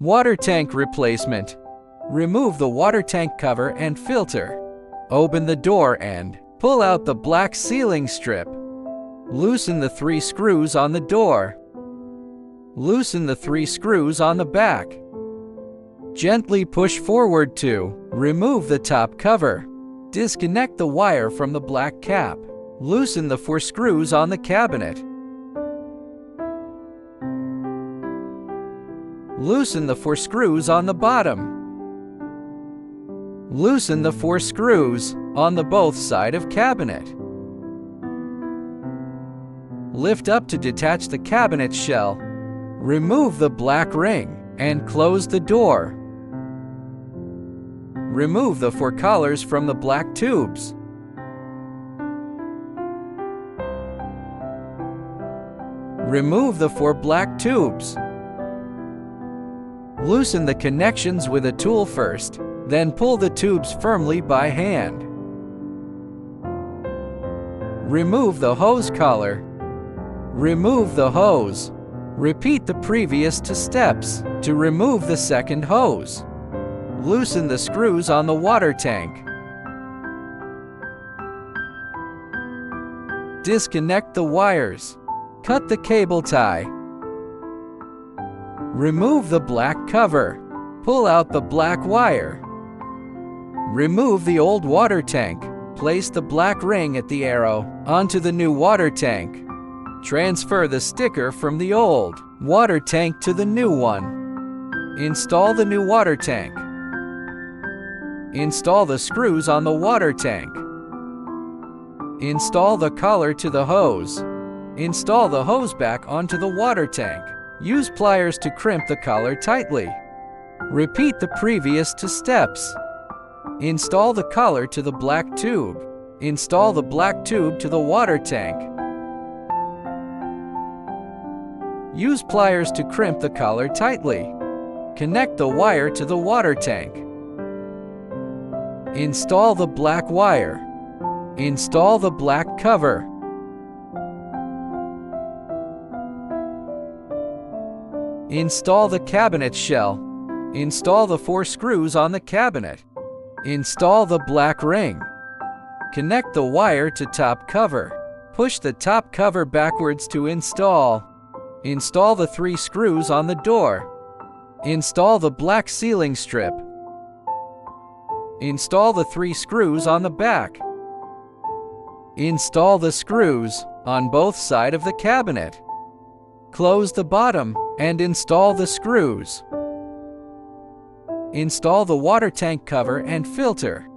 Water tank replacement. Remove the water tank cover and filter. Open the door and pull out the black sealing strip. Loosen the 3 screws on the door. Loosen the 3 screws on the back. Gently push forward to remove the top cover. Disconnect the wire from the black cap. Loosen the 4 screws on the cabinet. Loosen the 4 screws on the bottom. Loosen the 4 screws on the both side of cabinet. Lift up to detach the cabinet shell. Remove the black ring and close the door. Remove the 4 collars from the black tubes. Remove the 4 black tubes. Loosen the connections with a tool first, then pull the tubes firmly by hand. Remove the hose collar. Remove the hose. Repeat the previous 2 steps to remove the second hose. Loosen the screws on the water tank. Disconnect the wires. Cut the cable tie. Remove the black cover. Pull out the black wire. Remove the old water tank. Place the black ring at the arrow onto the new water tank. Transfer the sticker from the old water tank to the new one. Install the new water tank. Install the screws on the water tank. Install the collar to the hose. Install the hose back onto the water tank. Use pliers to crimp the collar tightly. Repeat the previous 2 steps. Install the collar to the black tube. Install the black tube to the water tank. Use pliers to crimp the collar tightly. Connect the wire to the water tank. Install the black wire. Install the black cover. Install the cabinet shell. Install the 4 screws on the cabinet. Install the black ring. Connect the wire to top cover. Push the top cover backwards to install. Install the 3 screws on the door. Install the black sealing strip. Install the 3 screws on the back. Install the screws on both sides of the cabinet. Close the bottom and install the screws. Install the water tank cover and filter.